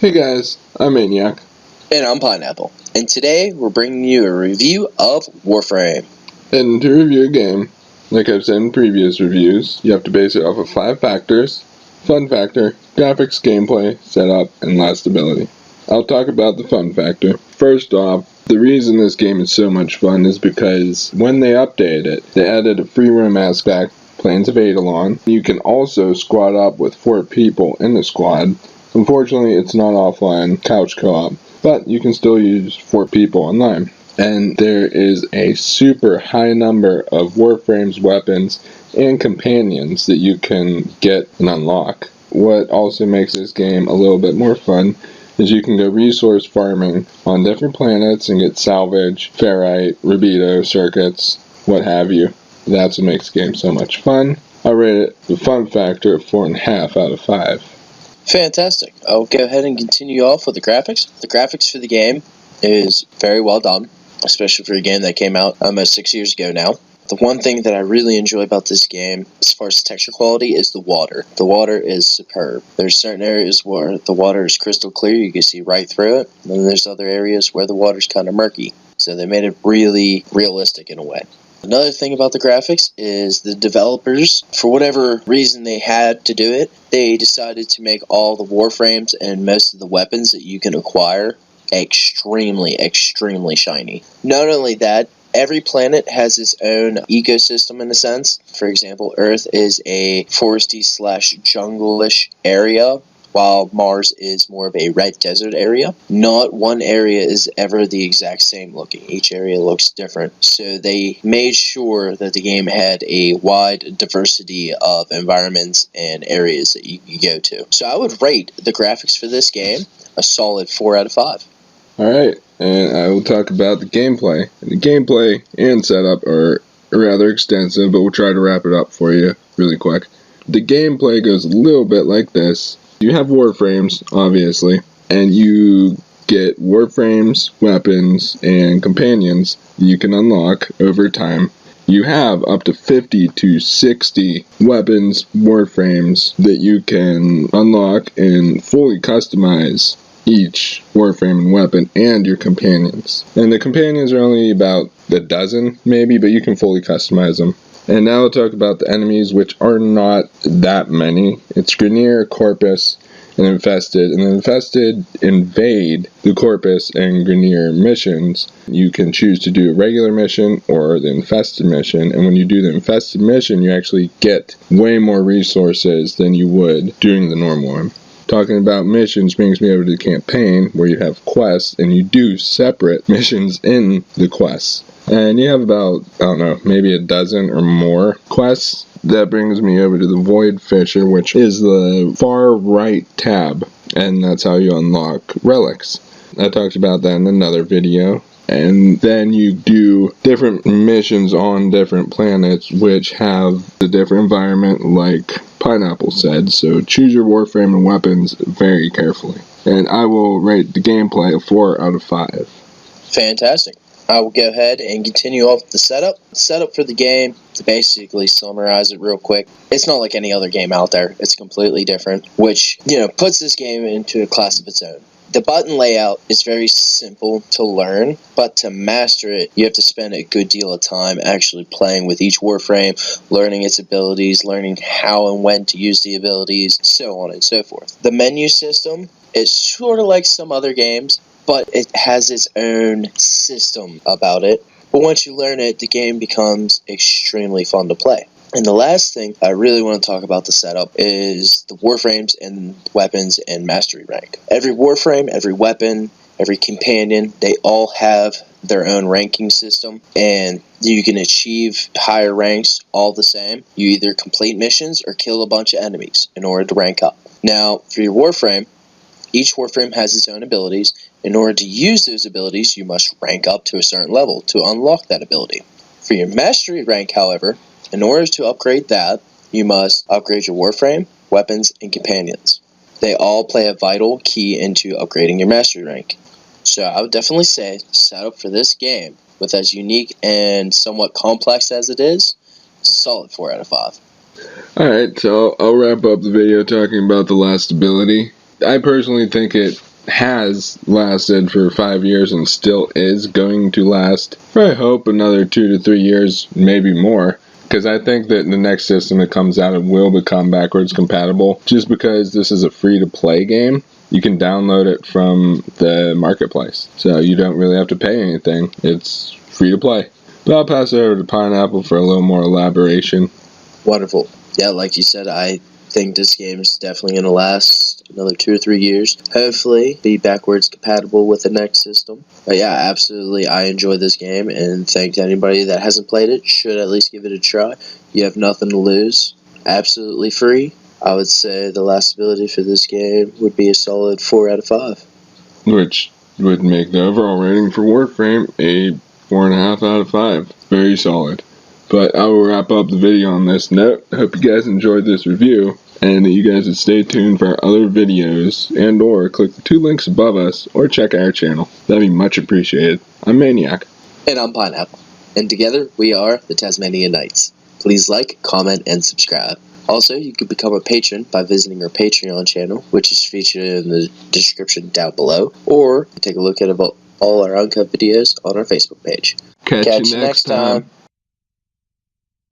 Hey guys, I'm Maniac. And I'm Pineapple. And today we're bringing you a review of Warframe. And to review a game, like I've said in previous reviews, you have to base it off of 5 factors: fun factor, graphics, gameplay, setup, and lastability. I'll talk about the fun factor. First off, the reason this game is so much fun is because when they updated it, they added a free roam aspect, Plains of Eidolon. You can also squad up with 4 people in the squad. Unfortunately, it's not offline couch co-op, but you can still use 4 people online. And there is a super high number of Warframes weapons and companions that you can get and unlock. What also makes this game a little bit more fun is you can go resource farming on different planets and get salvage, ferrite, rubido, circuits, what have you. That's what makes the game so much fun. I rate it the fun factor of 4.5 out of 5. Fantastic. I'll go ahead and continue off with the graphics. The graphics for the game is very well done, especially for a game that came out almost 6 years ago now. The one thing that I really enjoy about this game, as far as texture quality, is the water. The water is superb. There's certain areas where the water is crystal clear, you can see right through it, and then there's other areas where the water's kind of murky. So they made it really realistic in a way. Another thing about the graphics is the developers, for whatever reason they had to do it, they decided to make all the Warframes and most of the weapons that you can acquire extremely shiny. Not only that, every planet has its own ecosystem in a sense. For example, Earth is a foresty/jungle-ish area, while Mars is more of a red desert area. Not one area is ever the exact same looking. Each area looks different. So they made sure that the game had a wide diversity of environments and areas that you could go to. So I would rate the graphics for this game a solid 4 out of 5. Alright, and I will talk about the gameplay. The gameplay and setup are rather extensive, but we'll try to wrap it up for you really quick. The gameplay goes a little bit like this. You have Warframes, obviously, and you get Warframes, weapons, and companions you can unlock over time. You have up to 50 to 60 weapons, Warframes, that you can unlock and fully customize each Warframe and weapon and your companions. And the companions are only about a dozen, maybe, but you can fully customize them. And now we'll talk about the enemies, which are not that many. It's Grineer, Corpus, and Infested. And the Infested invade the Corpus and Grineer missions. You can choose to do a regular mission or the Infested mission. And when you do the Infested mission, you actually get way more resources than you would doing the normal one. Talking about missions brings me over to the campaign, where you have quests, and you do separate missions in the quests. And you have about, I don't know, maybe a dozen or more quests. That brings me over to the Void Fisher, which is the far right tab, and that's how you unlock relics. I talked about that in another video. And then you do different missions on different planets, which have a different environment, like Pineapple said. So choose your Warframe and weapons very carefully. And I will rate the gameplay a 4 out of 5. Fantastic. I will go ahead and continue off with the setup. The setup for the game, to basically summarize it real quick, it's not like any other game out there. It's completely different, which, puts this game into a class of its own. The button layout is very simple to learn, but to master it, you have to spend a good deal of time actually playing with each Warframe, learning its abilities, learning how and when to use the abilities, so on and so forth. The menu system is sort of like some other games, but it has its own system about it. But once you learn it, the game becomes extremely fun to play. And the last thing I really want to talk about the setup is the Warframes and weapons and mastery rank. Every Warframe, every weapon, every companion, they all have their own ranking system, and you can achieve higher ranks all the same. You either complete missions or kill a bunch of enemies in order to rank up. Now, for your Warframe, each Warframe has its own abilities. In order to use those abilities, you must rank up to a certain level to unlock that ability. For your mastery rank, however, in order to upgrade that, you must upgrade your Warframe, weapons, and companions. They all play a vital key into upgrading your mastery rank. So I would definitely say the setup for this game, with as unique and somewhat complex as it is, it's a solid 4 out of 5. Alright, so I'll wrap up the video talking about the last ability. I personally think it has lasted for 5 years and still is going to last for, I hope, another 2 to 3 years, maybe more. Because I think that the next system that comes out will become backwards compatible. Just because this is a free-to-play game, you can download it from the marketplace. So you don't really have to pay anything. It's free to play. But I'll pass it over to Pineapple for a little more elaboration. Wonderful. Yeah, like you said, I think this game is definitely going to last another 2 or 3 years. Hopefully be backwards compatible with the next system. But yeah, absolutely, I enjoy this game, and think anybody that hasn't played it should at least give it a try. You have nothing to lose. Absolutely free. I would say the lastability for this game would be a solid 4 out of 5. Which would make the overall rating for Warframe a 4.5 out of 5. Very solid. But I will wrap up the video on this note. Hope you guys enjoyed this review, and that you guys would stay tuned for our other videos, and or click the 2 links above us, or check our channel. That'd be much appreciated. I'm Maniac. And I'm Pineapple. And together we are the Tazmanian Knights. Please like, comment, and subscribe. Also, you can become a patron by visiting our Patreon channel, which is featured in the description down below, or take a look at all our uncut videos on our Facebook page. Catch you next time.